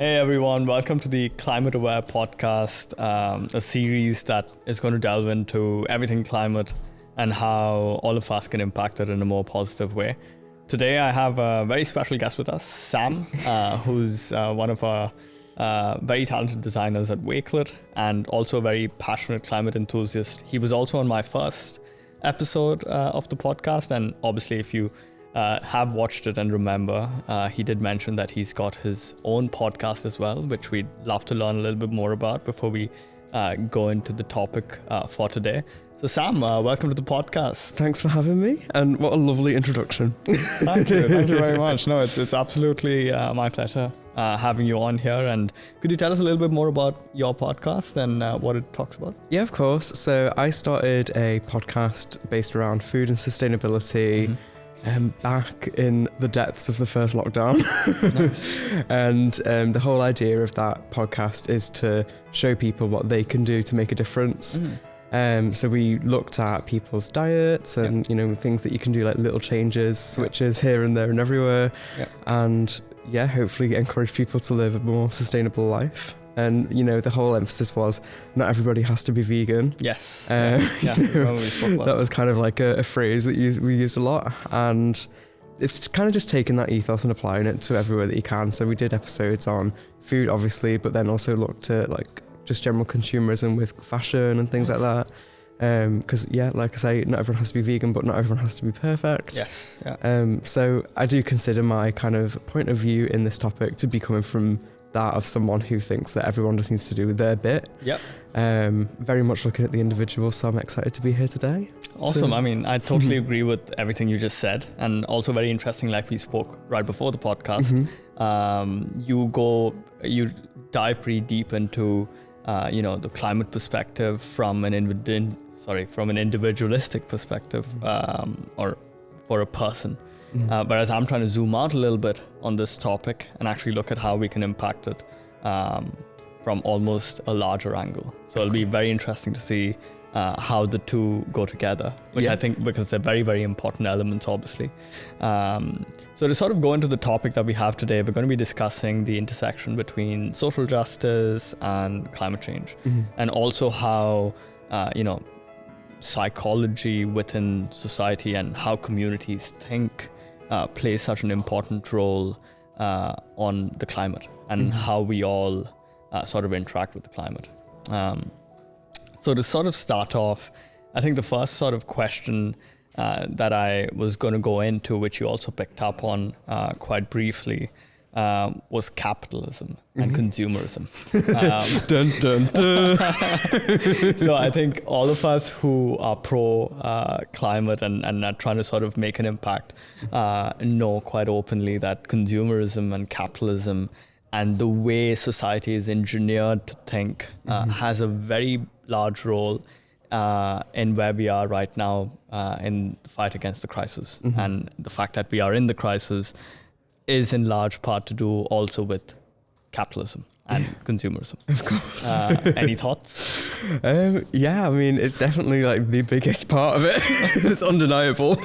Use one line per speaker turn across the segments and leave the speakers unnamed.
Hey everyone, welcome to the Climate Aware podcast, a series that is going to delve into everything climate and how all of us can impact it in a more positive way. Today I have a very special guest with us, Sam, who's one of our very talented designers at Wakelet and also a very passionate climate enthusiast. He was also on my first episode of the podcast, and obviously if you have watched it and remember, he did mention that he's got his own podcast as well, which we'd love to learn a little bit more about before we go into the topic for today. So Sam, welcome to the podcast.
Thanks for having me, and what a lovely introduction.
Thank you very much. No, it's absolutely my pleasure having you on here. And could you tell us a little bit more about your podcast and what it talks about?
Yeah, of course. So I started a podcast based around food and sustainability back in the depths of the first lockdown.
Nice.
And the whole idea of that podcast is to show people what they can do to make a difference. So we looked at people's diets and things that you can do, like little changes, switches here and there and everywhere, and hopefully encourage people to live a more sustainable life. And the whole emphasis was not everybody has to be vegan.
Yes.
That was kind of like a phrase that we used a lot, and it's kind of just taking that ethos and applying it to everywhere that you can. So we did episodes on food, obviously, but then also looked at like just general consumerism with fashion and things like that. Because like I say, not everyone has to be vegan, but not everyone has to be perfect.
Yes. Yeah.
So I do consider my kind of point of view in this topic to be coming from that of someone who thinks that everyone just needs to do their bit.
Yep.
Very much looking at the individual, so I'm excited to be here today.
Awesome. I mean, I totally agree with everything you just said, and also very interesting, like we spoke right before the podcast. You dive pretty deep into the climate perspective from an individualistic perspective, or for a person. Whereas I'm trying to zoom out a little bit on this topic and actually look at how we can impact it from almost a larger angle. So it'll be very interesting to see how the two go together, which I think, because they're very, very important elements, obviously. So to sort of go into the topic that we have today, we're going to be discussing the intersection between social justice and climate change, and also how, psychology within society and how communities think plays such an important role on the climate and how we all sort of interact with the climate. So to sort of start off, I think the first sort of question that I was going to go into, which you also picked up on quite briefly, was capitalism and consumerism.
Dun, dun, dun.
So I think all of us who are pro climate and are trying to sort of make an impact know quite openly that consumerism and capitalism and the way society is engineered to think has a very large role in where we are right now in the fight against the crisis. And the fact that we are in the crisis is in large part to do also with capitalism and consumerism.
Of course.
Any thoughts?
Yeah, I mean, it's definitely like the biggest part of it. It's undeniable.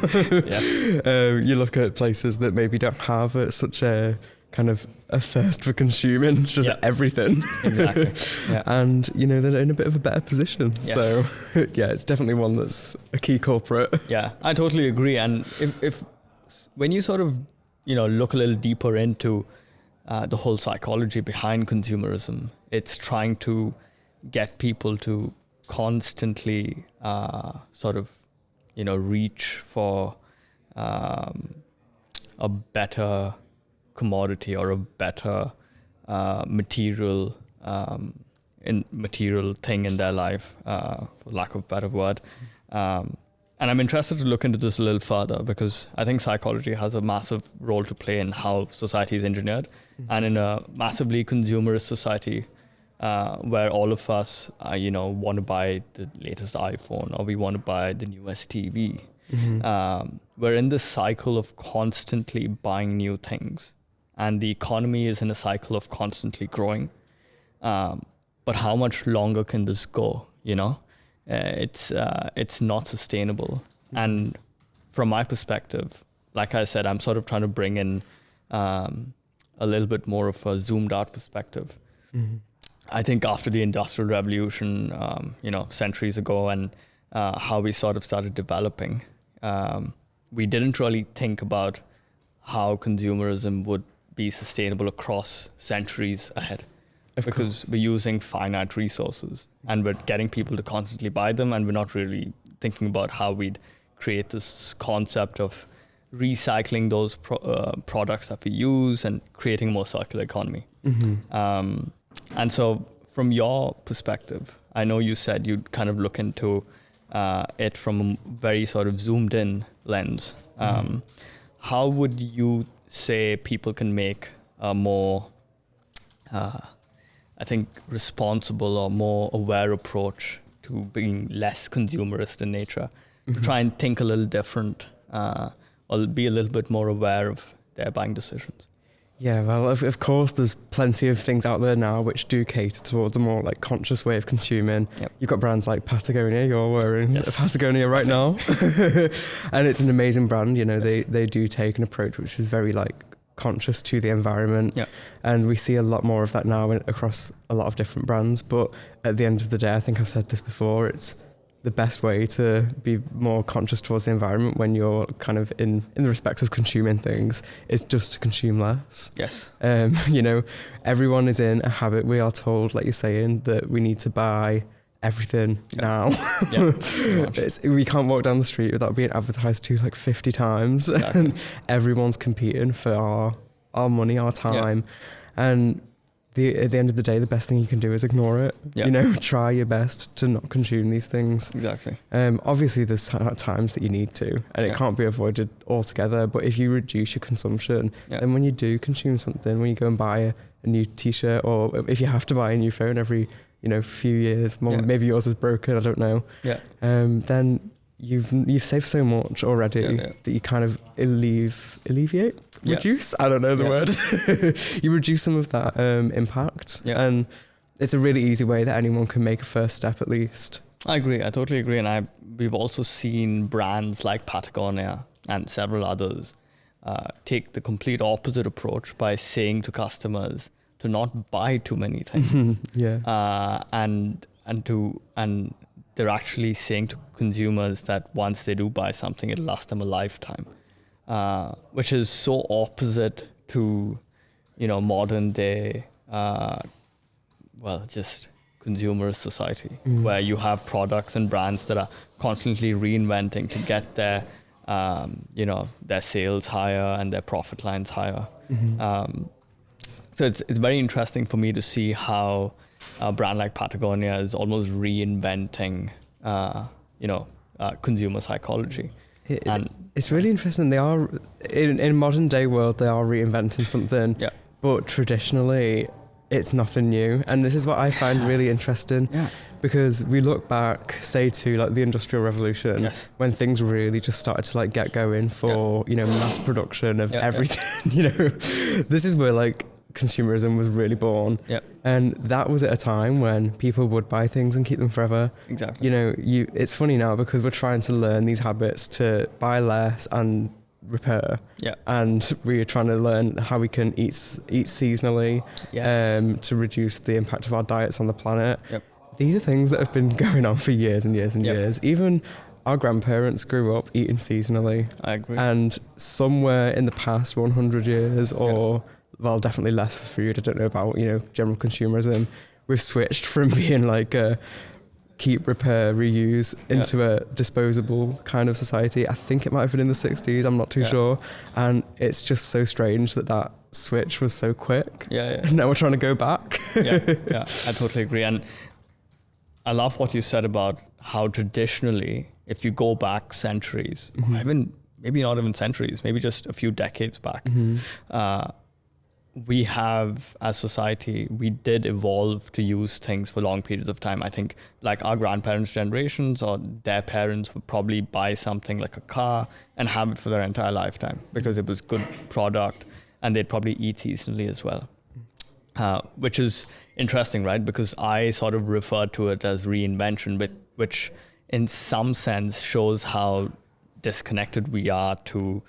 You look at places that maybe don't have such a kind of a thirst for consuming just everything.
Exactly. Yeah.
And, they're in a bit of a better position.
Yes.
So, it's definitely one that's a key culprit.
Yeah, I totally agree. And if when you sort of, look a little deeper into the whole psychology behind consumerism, it's trying to get people to constantly sort of, reach for a better commodity or a better material thing in their life, for lack of a better word. And I'm interested to look into this a little further because I think psychology has a massive role to play in how society is engineered. And in a massively consumerist society where all of us, want to buy the latest iPhone or we want to buy the newest TV, we're in this cycle of constantly buying new things. And the economy is in a cycle of constantly growing. But how much longer can this go, It's not sustainable. And from my perspective, like I said, I'm sort of trying to bring in a little bit more of a zoomed out perspective.
Mm-hmm.
I think after the Industrial Revolution, centuries ago, and how we sort of started developing, we didn't really think about how consumerism would be sustainable across centuries ahead. Because we're using finite resources and we're getting people to constantly buy them, and we're not really thinking about how we'd create this concept of recycling those products that we use and creating a more circular economy.
Mm-hmm.
And so from your perspective, I know you said you'd kind of look into it from a very sort of zoomed in lens. How would you say people can make a more responsible or more aware approach to being less consumerist in nature, to try and think a little different, or be a little bit more aware of their buying decisions?
Yeah, well, of course, there's plenty of things out there now which do cater towards a more like conscious way of consuming.
Yep.
You've got brands like Patagonia. You're wearing a Patagonia right now, and it's an amazing brand. They do take an approach which is very like conscious to the environment.
Yep.
And we see a lot more of that now across a lot of different brands. But at the end of the day, I think I've said this before, it's the best way to be more conscious towards the environment when you're kind of in the respect of consuming things is just to consume less.
Yes.
Everyone is in a habit. We are told, like you're saying, that we need to buy everything now.
Yeah,
we can't walk down the street without being advertised to like 50 times.
Exactly.
And everyone's competing for our money, our time. And at the end of the day, the best thing you can do is ignore it. Try your best to not consume these things.
Exactly.
Obviously there's times that you need to, and it can't be avoided altogether, but if you reduce your consumption, then when you do consume something, when you go and buy a new t-shirt, or if you have to buy a new phone every few years, maybe yours is broken, I don't know, then you've saved so much already that you kind of reduce, I don't know the word, you reduce some of that impact, and it's a really easy way that anyone can make a first step at least.
I agree, I totally agree, and we've also seen brands like Patagonia and several others take the complete opposite approach by saying to customers to not buy too many things. And they're actually saying to consumers that once they do buy something, it'll last them a lifetime, which is so opposite to, modern day, just consumerist society, where you have products and brands that are constantly reinventing to get their, their sales higher and their profit lines higher. So it's very interesting for me to see how a brand like Patagonia is almost reinventing, consumer psychology.
It's really interesting. They are, in modern day world, they are reinventing something, but traditionally it's nothing new. And this is what I find really interesting, because we look back, say, to like the Industrial Revolution, when things really just started to like get going for, mass production of everything, this is where like consumerism was really born. And that was at a time when people would buy things and keep them forever.
Exactly.
It's funny now because we're trying to learn these habits to buy less and repair. And we're trying to learn how we can eat seasonally, to reduce the impact of our diets on the planet. These are things that have been going on for years and years and years. Even our grandparents grew up eating seasonally.
I agree.
And somewhere in the past 100 years or well, definitely less for food. I don't know about, general consumerism. We've switched from being like a keep, repair, reuse into a disposable kind of society. I think it might have been in the 60s. I'm not too sure. And it's just so strange that switch was so quick. Now we're trying to go back.
I totally agree. And I love what you said about how traditionally, if you go back centuries, maybe not even centuries, maybe just a few decades back, we have, as society, we did evolve to use things for long periods of time. I think like our grandparents' generations or their parents would probably buy something like a car and have it for their entire lifetime because it was good product, and they'd probably eat seasonally as well. Which is interesting, right? Because I sort of refer to it as reinvention, which in some sense shows how disconnected we are to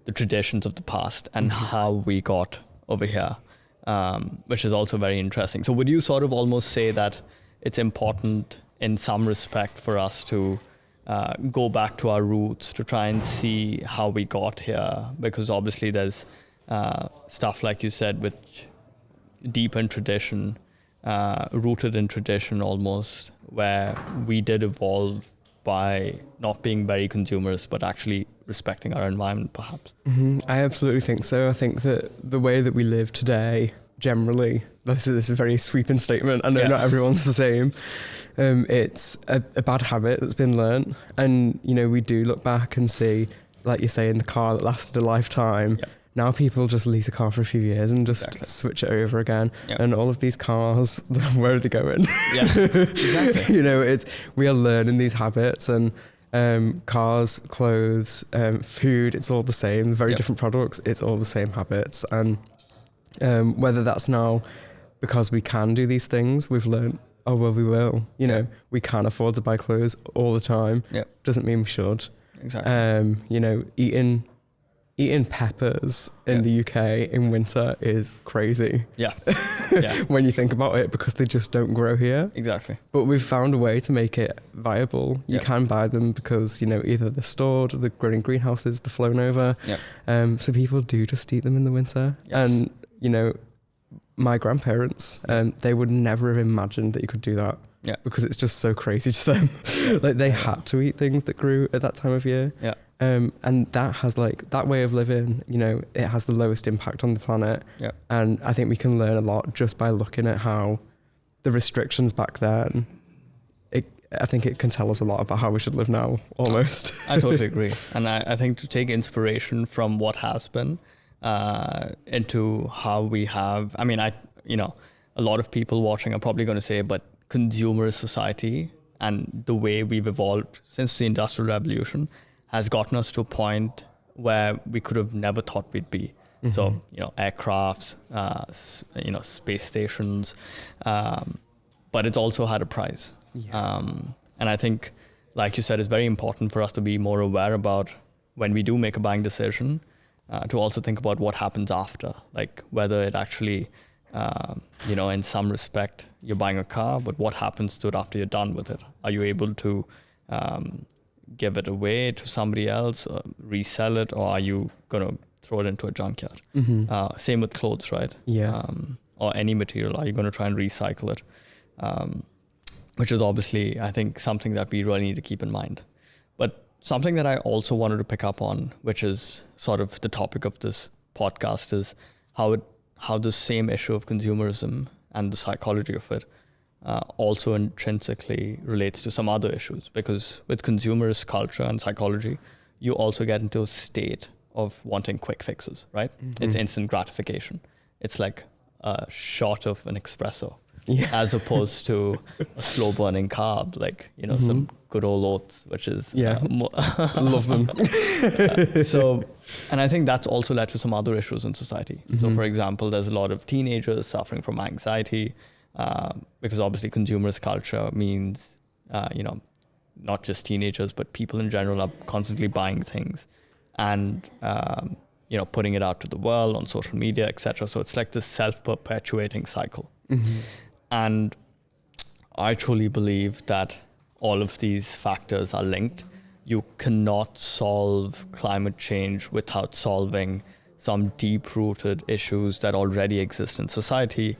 the traditions of the past and how we got over here. which is also very interesting. So would you sort of almost say that it's important in some respect for us to go back to our roots to try and see how we got here? Because obviously there's stuff, like you said, which deep in tradition, rooted in tradition almost, where we did evolve by not being very consumerist, but actually respecting our environment, perhaps.
I absolutely think so. I think that the way that we live today, generally, this is a very sweeping statement. I know not everyone's the same. It's a bad habit that's been learnt. And, you know, we do look back and see, like you say, in the car that lasted a lifetime.
Yep.
Now people just lease a car for a few years and just switch it over again.
Yep.
And all of these cars, where are they going?
Yeah, exactly.
You know, we are learning these habits, and cars, clothes, food, it's all the same. Very different products, it's all the same habits. And whether that's now because we can do these things, we've learned, oh, well, we will. You know, we can afford to buy clothes all the time. Doesn't mean we should.
Exactly.
You know, eating peppers in the UK in winter is crazy.
Yeah.
When you think about it, because they just don't grow here.
Exactly.
But we've found a way to make it viable. You can buy them because, you know, either they're stored, they're grown in greenhouses, they're flown over. So people do just eat them in the winter.
Yes.
And, you know, my grandparents, they would never have imagined that you could do that. Because it's just so crazy to them. Like, they had to eat things that grew at that time of year. And that has, like, that way of living, you know, it has the lowest impact on the planet. And I think we can learn a lot just by looking at how the restrictions back then, I think it can tell us a lot about how we should live now, almost.
I totally agree. And I think to take inspiration from what has been into how we have, I mean, a lot of people watching are probably going to say, but consumerist society and the way we've evolved since the Industrial Revolution has gotten us to a point where we could have never thought we'd be. So, you know, aircrafts, you know, space stations, but it's also had a price. And I think, like you said, it's very important for us to be more aware about when we do make a buying decision, to also think about what happens after, like whether it actually, you know, in some respect, you're buying a car, but what happens to it after you're done with it? Are you able to give it away to somebody else, or resell it, or are you going to throw it into a junkyard? Same with clothes, right? Or any material. Are you going to try and recycle it? Which is obviously, I think, something that we really need to keep in mind. But something that I also wanted to pick up on, which is sort of the topic of this podcast, is how the same issue of consumerism and the psychology of it also intrinsically relates to some other issues. Because with consumerist culture and psychology, you also get into a state of wanting quick fixes, right? It's instant gratification. It's like a shot of an espresso, as opposed to a slow burning carb, like, you know, some good old oats, which is
love them.
So, and I think that's also led to some other issues in society. So, for example, there's a lot of teenagers suffering from anxiety, because obviously consumerist culture means, you know, not just teenagers, but people in general are constantly buying things and, you know, putting it out to the world on social media, etc. So it's like this self-perpetuating cycle. And I truly believe that all of these factors are linked. You cannot solve climate change without solving some deep-rooted issues that already exist in society,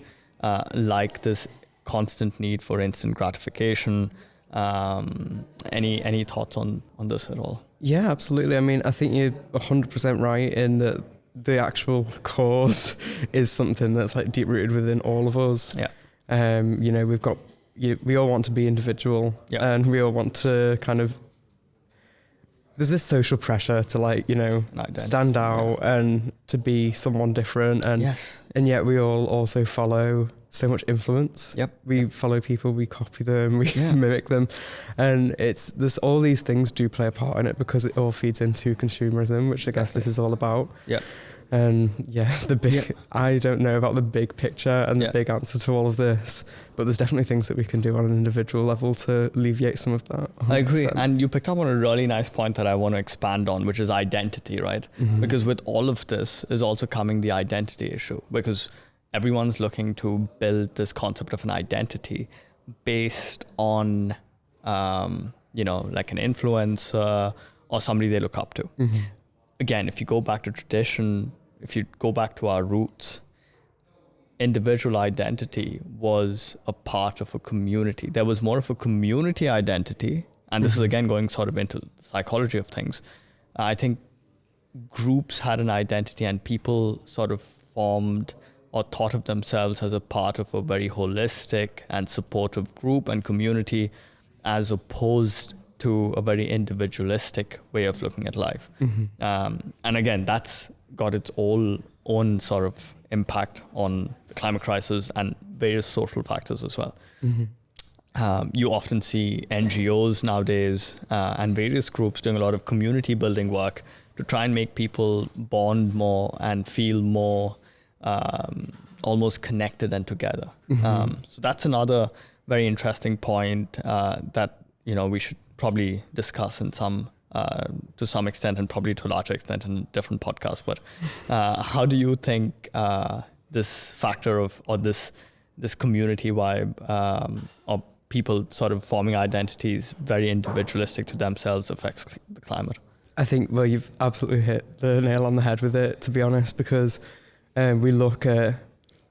like this constant need for instant gratification. Any thoughts on this at all?
Yeah, absolutely. I mean, I think you're 100% right in that the actual cause is something that's like deep-rooted within all of us. You know, we all want to be individual, and we all want to kind of, there's this social pressure to, like, you know, stand out and to be someone different, and yet we all also follow so much influence. We follow people, we copy them, we mimic them, and there's all these things do play a part in it because it all feeds into consumerism, which I guess this is all about. And I don't know about the big picture and the big answer to all of this, but there's definitely things that we can do on an individual level to alleviate some of that. 100%.
I agree. And you picked up on a really nice point that I want to expand on, which is identity, right? Because with all of this is also coming the identity issue, because everyone's looking to build this concept of an identity based on, like an influencer or somebody they look up to.
Mm-hmm.
Again, if you go back to tradition, if you go back to our roots, individual identity was a part of a community. There was more of a community identity. And this is again going sort of into the psychology of things. I think groups had an identity and people sort of formed or thought of themselves as a part of a very holistic and supportive group and community, as opposed to a very individualistic way of looking at life. And again, that's got its own sort of impact on the climate crisis and various social factors as well. You often see NGOs nowadays and various groups doing a lot of community building work to try and make people bond more and feel more almost connected and together. So that's another very interesting point that we should probably discuss in to some extent, and probably to a larger extent in a different podcast. But how do you think this factor of, or this community vibe of people sort of forming identities very individualistic to themselves affects the climate?
I think, well, you've absolutely hit the nail on the head with it, to be honest, because we look at,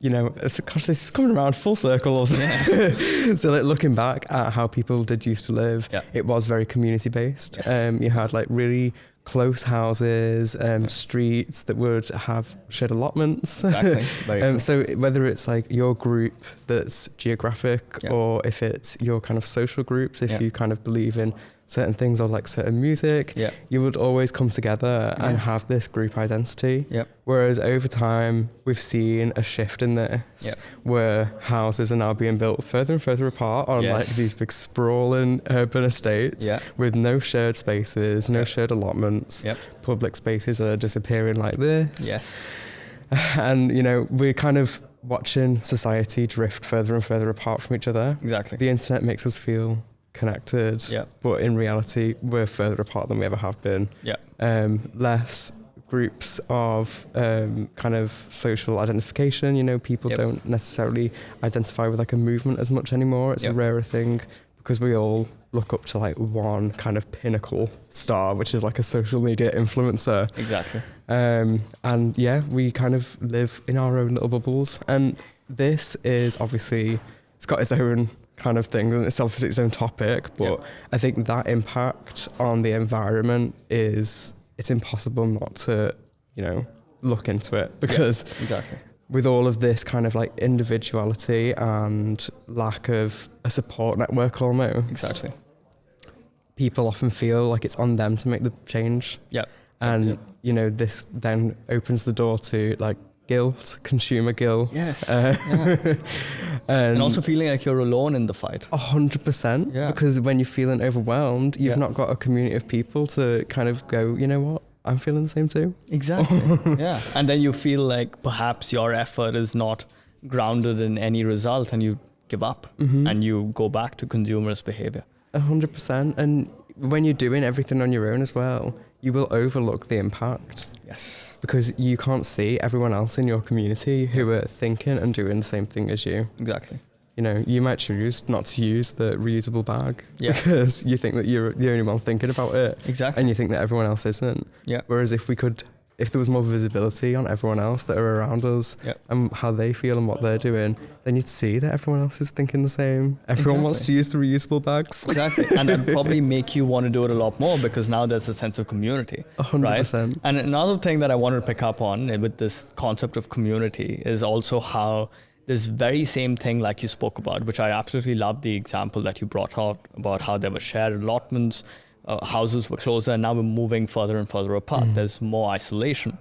this is coming around full circle. So like looking back at how people did used to live, it was very community based.
Yes.
You had like really close houses, streets that would have shared allotments.
Exactly. Very true.
So whether it's like your group that's geographic or if it's your kind of social groups, if you kind of believe in certain things or like certain music, you would always come together and have this group identity. Whereas over time, we've seen a shift in this where houses are now being built further and further apart on like these big sprawling urban estates with no shared spaces, no shared allotments. Public spaces are disappearing like this. And, we're kind of watching society drift further and further apart from each other.
Exactly.
The internet makes us feel connected, but in reality we're further apart than we ever have been. Less groups of kind of social identification, people don't necessarily identify with like a movement as much anymore. It's a rarer thing because we all look up to like one kind of pinnacle star, which is like a social media influencer.
Exactly.
And we kind of live in our own little bubbles, and this is obviously, it's got its own kind of thing, and it's obviously its own topic, but I think that impact on the environment it's impossible not to, look into it, because with all of this kind of like individuality and lack of a support network almost, people often feel like it's on them to make the change. And, this then opens the door to like guilt, consumer guilt.
And also feeling like you're alone in the fight.
100%. Because when you're feeling overwhelmed, you've not got a community of people to kind of go, you know what, I'm feeling the same too.
Exactly. And then you feel like perhaps your effort is not grounded in any result, and you give up and you go back to consumerist behavior.
100%. And when you're doing everything on your own as well, you will overlook the impact. Because you can't see everyone else in your community who are thinking and doing the same thing as you. You might choose not to use the reusable bag because you think that you're the only one thinking about it. And you think that everyone else isn't. Whereas if there was more visibility on everyone else that are around us and how they feel and what they're doing, then you'd see that everyone else is thinking the same. Everyone wants to use the reusable bags.
And that'd probably make you want to do it a lot more, because now there's a sense of community.
100%.
Right? And another thing that I wanted to pick up on with this concept of community is also how this very same thing like you spoke about, which I absolutely love the example that you brought out about how there were shared allotments, houses were closer, and now we're moving further and further apart. There's more isolation.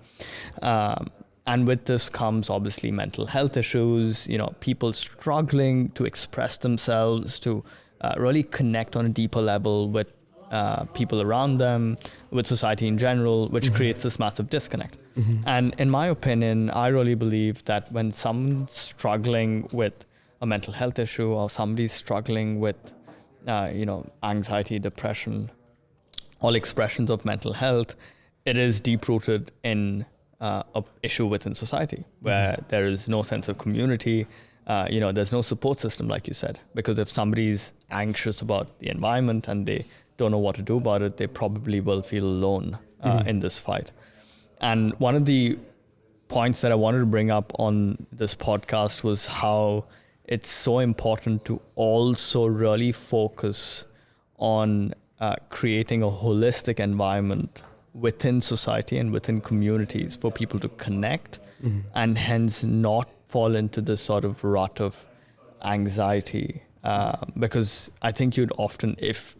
And with this comes obviously mental health issues, people struggling to express themselves, to really connect on a deeper level with people around them, with society in general, which creates this massive disconnect. And in my opinion, I really believe that when someone's struggling with a mental health issue, or somebody's struggling with, anxiety, depression, all expressions of mental health, it is deep-rooted in a issue within society where there is no sense of community. There's no support system, like you said, because if somebody's anxious about the environment and they don't know what to do about it, they probably will feel alone in this fight. And one of the points that I wanted to bring up on this podcast was how it's so important to also really focus on creating a holistic environment within society and within communities for people to connect and hence not fall into this sort of rut of anxiety. Because I think you'd often, if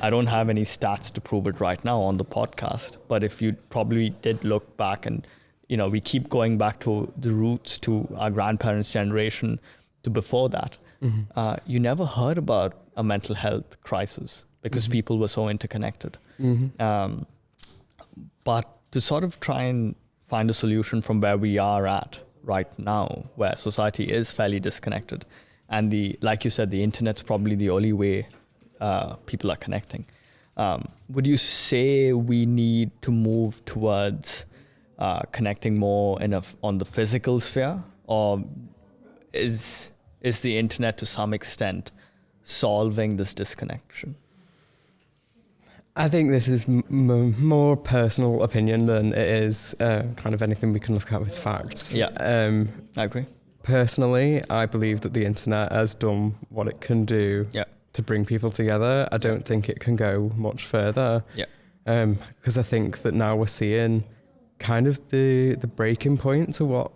I don't have any stats to prove it right now on the podcast, but if you probably did look back and, we keep going back to the roots, to our grandparents' generation, to before that, you never heard about a mental health crisis because people were so interconnected. But to sort of try and find a solution from where we are at right now, where society is fairly disconnected, and like you said, the internet's probably the only way people are connecting. Would you say we need to move towards connecting more on the physical sphere, or is the internet to some extent solving this disconnection?
I think this is more personal opinion than it is kind of anything we can look at with facts.
Yeah, I agree.
Personally, I believe that the internet has done what it can do to bring people together. I don't think it can go much further. Because I think that now we're seeing kind of the breaking point to what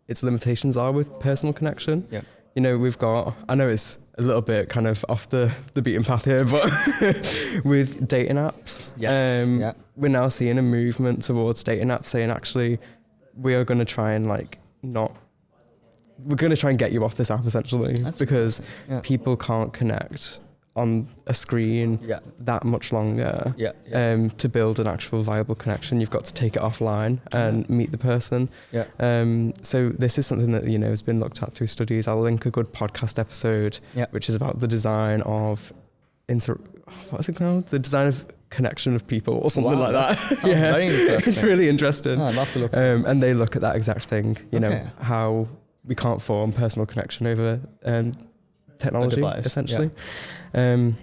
its limitations are with personal connection. We've got, I know it's a little bit kind of off the beaten path here, but with dating apps, we're now seeing a movement towards dating apps saying, actually, we are going to try and we're going to try and get you off this app essentially. Because people can't connect on a screen that much longer. To build an actual viable connection, you've got to take it offline and meet the person. So this is something that has been looked at through studies. I'll link a good podcast episode which is about the design of what's it called? The design of connection of people or something like that.
Very interesting.
It's really interesting.
I'd love to look
and they look at that exact thing, how we can't form personal connection over technology, essentially. And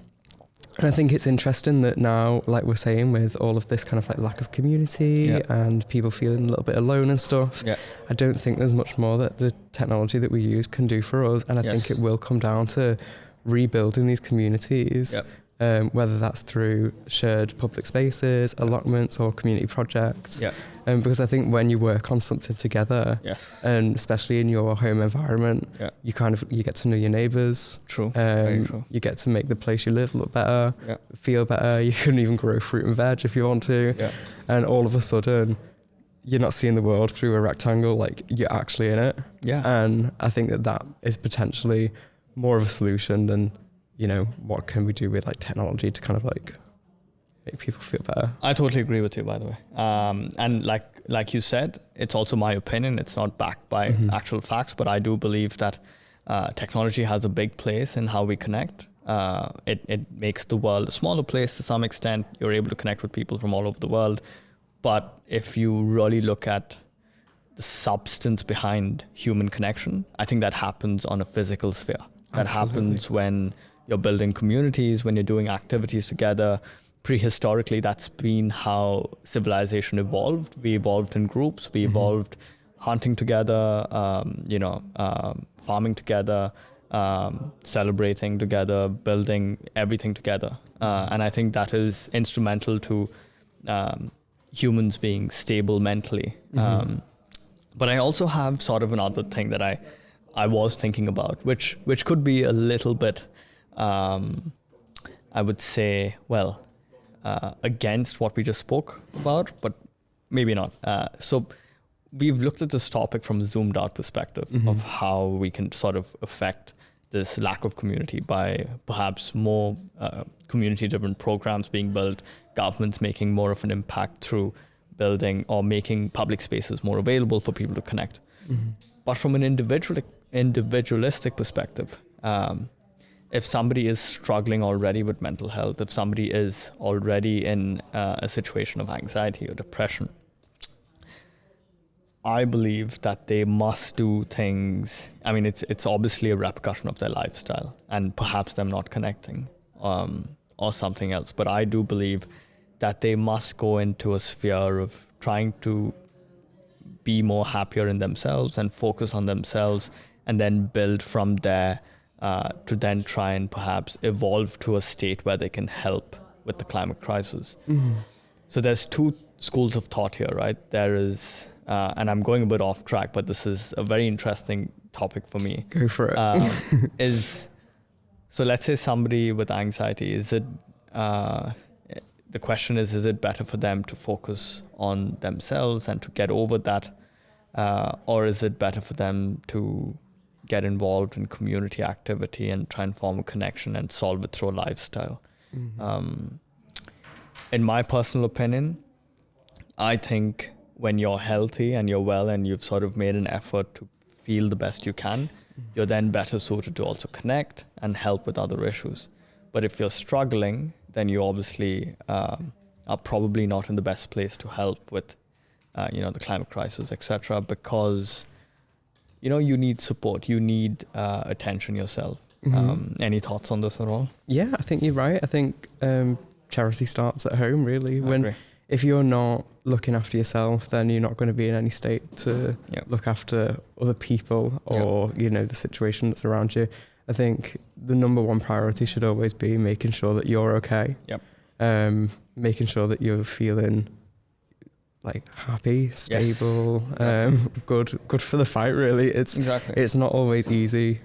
I think it's interesting that now, like we're saying, with all of this kind of lack of community and people feeling a little bit alone and stuff, I don't think there's much more that the technology that we use can do for us. And I think it will come down to rebuilding these communities, whether that's through shared public spaces, allotments, or community projects. Because I think when you work on something together, and especially in your home environment, you get to know your neighbours.
Very true.
You get to make the place you live look better, feel better. You can even grow fruit and veg if you want to. And all of a sudden, you're not seeing the world through a rectangle, you're actually in it. And I think that is potentially more of a solution than, what can we do with technology to kind of make people feel better.
I totally agree with you, by the way. And like you said, it's also my opinion. It's not backed by actual facts, but I do believe that technology has a big place in how we connect. It makes the world a smaller place to some extent. You're able to connect with people from all over the world. But if you really look at the substance behind human connection, I think that happens on a physical sphere. That happens when you're building communities, when you're doing activities together. Prehistorically, that's been how civilization evolved. We evolved in groups. We evolved hunting together, farming together, celebrating together, building everything together. And I think that is instrumental to humans being stable mentally. But I also have sort of another thing that I was thinking about, which could be a little bit, I would say, against what we just spoke about, but maybe not. So we've looked at this topic from a zoomed out perspective of how we can sort of affect this lack of community by perhaps more community-driven programs being built, governments making more of an impact through building or making public spaces more available for people to connect. But from an individualistic perspective, if somebody is struggling already with mental health, if somebody is already in a situation of anxiety or depression, I believe that they must do things. I mean, it's obviously a repercussion of their lifestyle and perhaps them not connecting or something else. But I do believe that they must go into a sphere of trying to be more happier in themselves and focus on themselves, and then build from there to then try and perhaps evolve to a state where they can help with the climate crisis. So there's two schools of thought here, right? There is, and I'm going a bit off track, but this is a very interesting topic for me.
Go for it.
So let's say somebody with anxiety, the question is it better for them to focus on themselves and to get over that, or is it better for them to get involved in community activity and try and form a connection and solve it through a lifestyle? In my personal opinion, I think when you're healthy and you're well and you've sort of made an effort to feel the best you can, you're then better suited to also connect and help with other issues. But if you're struggling, then you obviously are probably not in the best place to help with, the climate crisis, etc. Because, you need support, you need attention yourself. Any thoughts on this at all?
Yeah, I think you're right. I think charity starts at home, really.
I agree.
If you're not looking after yourself, then you're not going to be in any state to look after other people or, the situation that's around you. I think the number one priority should always be making sure that you're okay. Making sure that you're feeling like happy, stable, good for the fight, really. It's not always easy.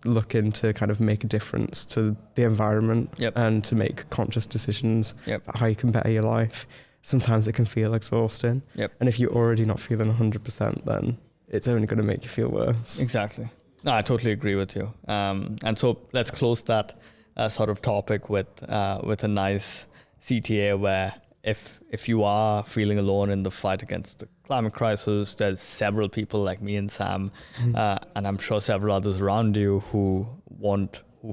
Looking to kind of make a difference to the environment and to make conscious decisions about how you can better your life. Sometimes it can feel exhausting. And if you're already not feeling 100%, then it's only going to make you feel worse.
Exactly. No, I totally agree with you. And so let's close that sort of topic with a nice CTA where if you are feeling alone in the fight against the climate crisis, there's several people like me and Sam, and I'm sure several others around you who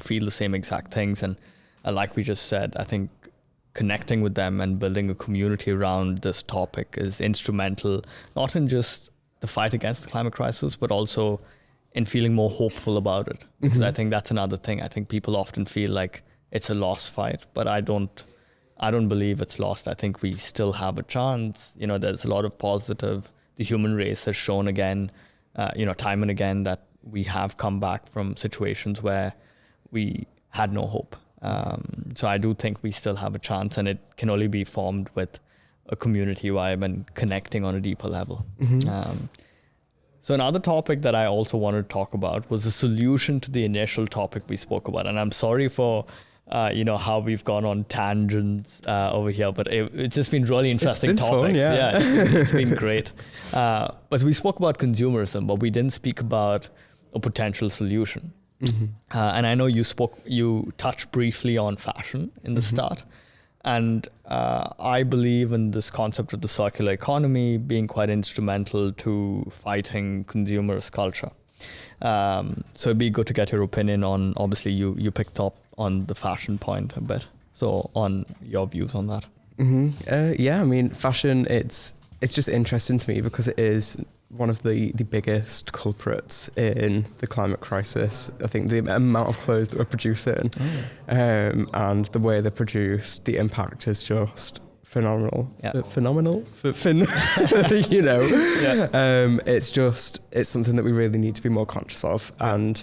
feel the same exact things. And like we just said, I think connecting with them and building a community around this topic is instrumental, not in just the fight against the climate crisis, but also in feeling more hopeful about it. Because I think that's another thing. I think people often feel like it's a lost fight, but I don't believe it's lost. I think we still have a chance. There's a lot of positive. The human race has shown again, time and again, that we have come back from situations where we had no hope. So I do think we still have a chance, and it can only be formed with a community vibe and connecting on a deeper level. So another topic that I also wanted to talk about was a solution to the initial topic we spoke about. And I'm sorry for how we've gone on tangents over here, but it's just been really interesting topics.
Fun,
It's been great. But we spoke about consumerism, but we didn't speak about a potential solution. And I know you touched briefly on fashion in the start. And I believe in this concept of the circular economy being quite instrumental to fighting consumerist culture. So it'd be good to get your opinion on, obviously you picked up on the fashion point a bit. So on your views on that.
Fashion, it's just interesting to me because it is one of the biggest culprits in the climate crisis. I think the amount of clothes that we're producing and the way they're produced, the impact is just phenomenal. It's something that we really need to be more conscious of. And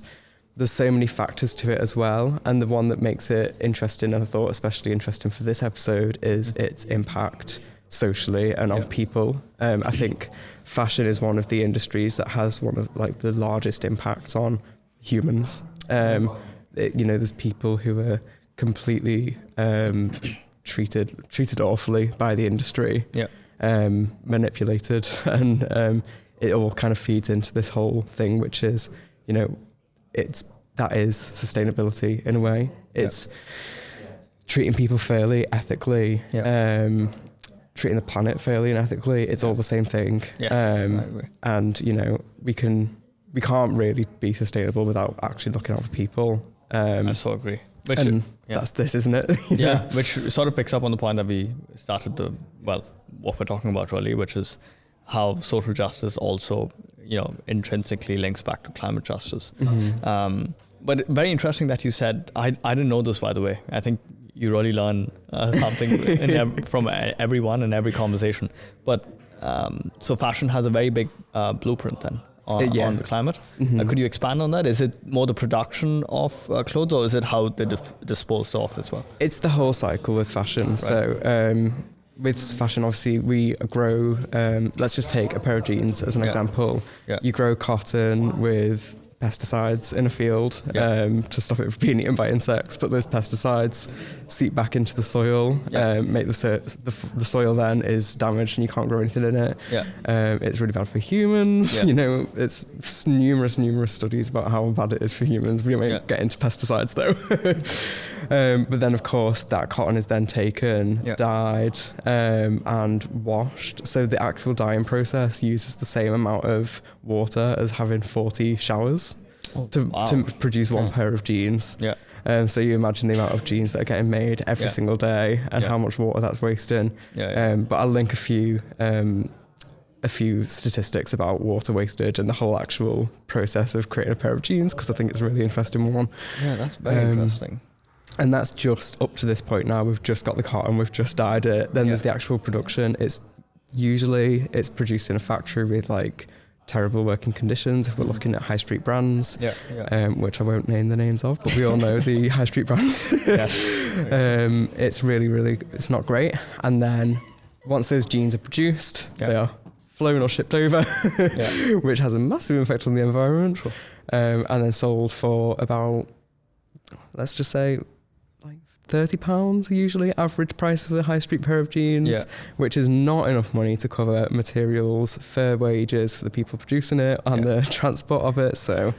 there's so many factors to it as well. And the one that makes it interesting, and I thought especially interesting for this episode, is its impact socially and on people. I think fashion is one of the industries that has one of the largest impacts on humans. There's people who are completely treated awfully by the industry, manipulated, and it all kind of feeds into this whole thing, which is, that is sustainability in a way. It's treating people fairly, ethically, treating the planet fairly and ethically. It's all the same thing.
Yes, I agree.
And we can't really be sustainable without actually looking out for people.
I so agree.
That's this, isn't it?
Which sort of picks up on the point that we started what we're talking about really, which is how social justice also, intrinsically links back to climate justice. But very interesting that you said, I didn't know this, by the way. I think you really learn something from everyone in every conversation. But so fashion has a very big blueprint then on the climate. Could you expand on that? Is it more the production of clothes, or is it how they're disposed of as well?
It's the whole cycle with fashion. Right. So with fashion, obviously, we grow, let's just take a pair of jeans as an example. Yeah. You grow cotton with pesticides in a field to stop it from being eaten by insects, but those pesticides seep back into the soil, make the soil then is damaged and you can't grow anything in it. It's really bad for humans. It's numerous studies about how bad it is for humans. We don't get into pesticides though. But then of course that cotton is then taken, dyed and washed, so the actual dyeing process uses the same amount of water as having 40 showers to produce one pair of jeans. So you imagine the amount of jeans that are getting made every single day and how much water that's wasting. But I'll link a few statistics about water wastage and the whole actual process of creating a pair of jeans, because I think it's a really interesting one.
Yeah, that's very interesting.
And that's just up to this point now. We've just got the cotton, we've just dyed it. Then there's the actual production. It's produced in a factory with like terrible working conditions. If we're looking at high street brands, which I won't name the names of, but we all know the high street brands. It's really, it's not great. And then once those jeans are produced, they are flown or shipped over, which has a massive effect on the environment. Sure. And then sold for about, let's just say, like £30 usually, average price of a high street pair of jeans, which is not enough money to cover materials, fair wages for the people producing it, and the transport of it. So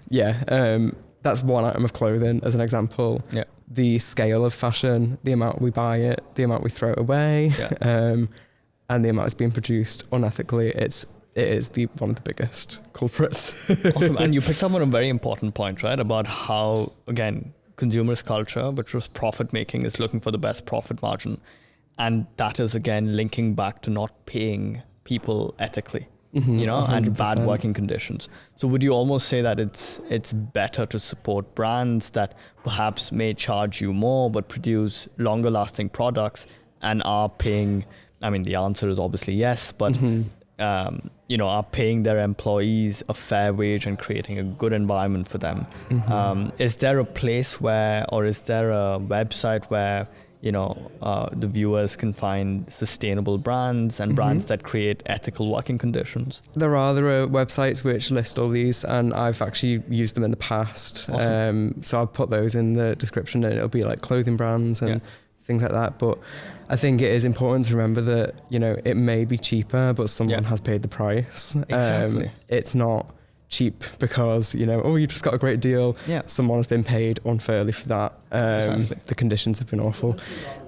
that's one item of clothing as an example. The scale of fashion, the amount we buy it, the amount we throw it away, and the amount it's being produced unethically, it is one of the biggest culprits.
Awesome. And you picked up on a very important point, right? About how, again, consumerist culture, which was profit making, is looking for the best profit margin. And that is, again, linking back to not paying people ethically, and bad working conditions. So would you almost say that it's better to support brands that perhaps may charge you more, but produce longer lasting products and are paying, I mean, the answer is obviously yes, but are paying their employees a fair wage and creating a good environment for them. Is there a place or is there a website where, the viewers can find sustainable brands and brands that create ethical working conditions?
There are websites which list all these, and I've actually used them in the past. Awesome. So I'll put those in the description, and it'll be like clothing brands and things like that. But I think it is important to remember that, it may be cheaper, but someone has paid the price.
Exactly.
It's not cheap because, you just got a great deal. Someone has been paid unfairly for that. Exactly. The conditions have been awful.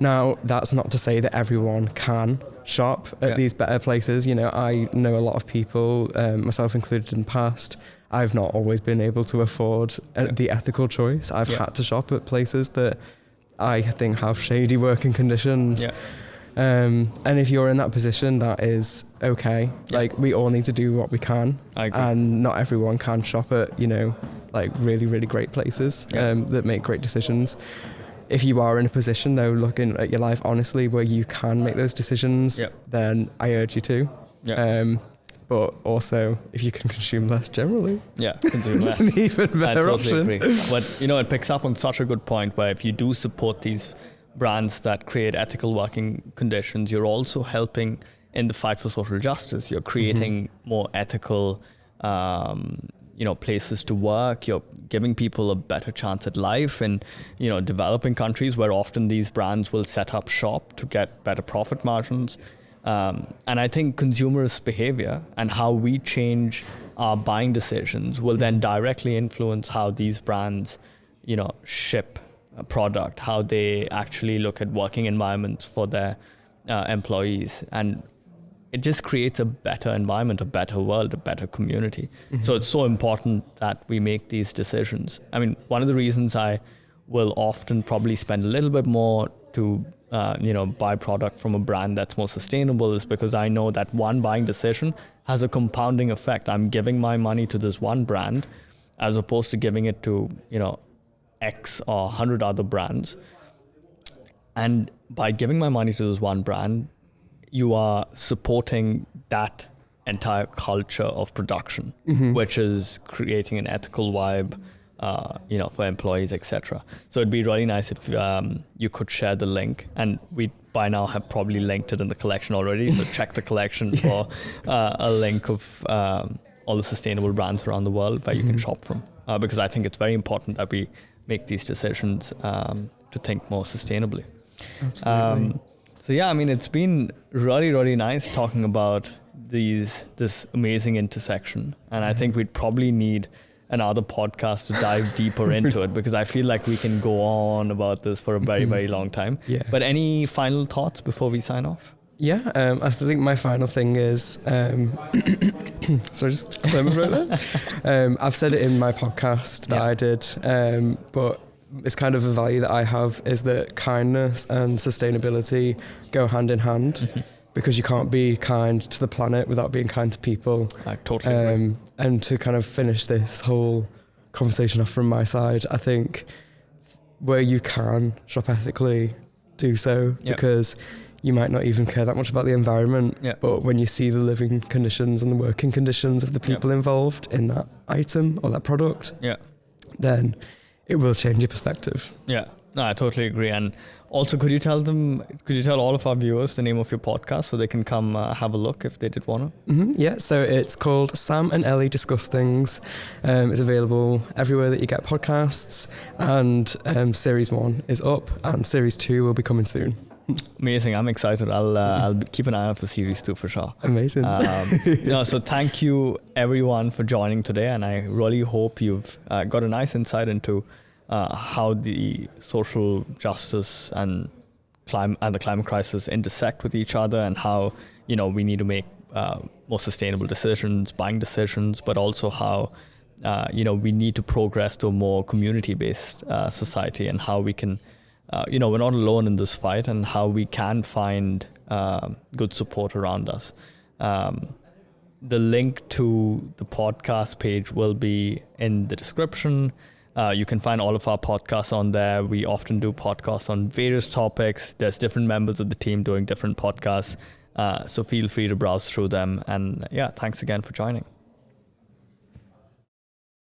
Now, that's not to say that everyone can shop at these better places. I know a lot of people, myself included in the past, I've not always been able to afford the ethical choice. I've had to shop at places that I think have shady working conditions. And if you're in that position, that is okay. Like, we all need to do what we can. I agree. And not everyone can shop at, like really, really great places that make great decisions. If you are in a position, though, looking at your life honestly, where you can make those decisions, then I urge you to. But also, if you can consume less generally,
consume less.
It's an even better option.
Agree. But it picks up on such a good point where if you do support these brands that create ethical working conditions, you're also helping in the fight for social justice. You're creating more ethical, places to work. You're giving people a better chance at life in, developing countries where often these brands will set up shop to get better profit margins. And I think consumers' behavior and how we change our buying decisions will then directly influence how these brands, ship a product, how they actually look at working environments for their employees. And it just creates a better environment, a better world, a better community. So it's so important that we make these decisions. I mean, one of the reasons I will often probably spend a little bit more to buy product from a brand that's more sustainable is because I know that one buying decision has a compounding effect. I'm giving my money to this one brand as opposed to giving it to, X or 100 other brands. And by giving my money to this one brand, you are supporting that entire culture of production, which is creating an ethical vibe, for employees, etc. So it'd be really nice if you could share the link, and we by now have probably linked it in the collection already. So check the collection for a link of all the sustainable brands around the world where you can shop from, because I think it's very important that we make these decisions to think more sustainably.
Absolutely.
It's been really, really nice talking about this amazing intersection, and I think we'd probably need another podcast to dive deeper into it, because I feel like we can go on about this for a very, very long time.
Yeah.
But any final thoughts before we sign off?
Yeah, I think my final thing is, so just clear my throat there. I've said it in my podcast that I did, but it's kind of a value that I have, is that kindness and sustainability go hand in hand, because you can't be kind to the planet without being kind to people.
I totally agree.
And to kind of finish this whole conversation off from my side, I think where you can shop ethically, do so, because you might not even care that much about the environment, but when you see the living conditions and the working conditions of the people involved in that item or that product, then it will change your perspective.
Yeah, no, I totally agree. And also, could you tell all of our viewers the name of your podcast so they can come have a look if they did want to?
Yeah, so it's called Sam and Ellie Discuss Things. It's available everywhere that you get podcasts, and Series 1 is up, and Series 2 will be coming soon.
Amazing. I'm excited. I'll keep an eye out for Series 2 for sure.
Amazing.
So thank you everyone for joining today, and I really hope you've got a nice insight into how the social justice and the climate crisis intersect with each other, and how we need to make more sustainable decisions, buying decisions, but also how we need to progress to a more community-based society, and how we can we're not alone in this fight, and how we can find good support around us. The link to the podcast page will be in the description. You can find all of our podcasts on there. We often do podcasts on various topics. There's different members of the team doing different podcasts. So feel free to browse through them. And thanks again for joining.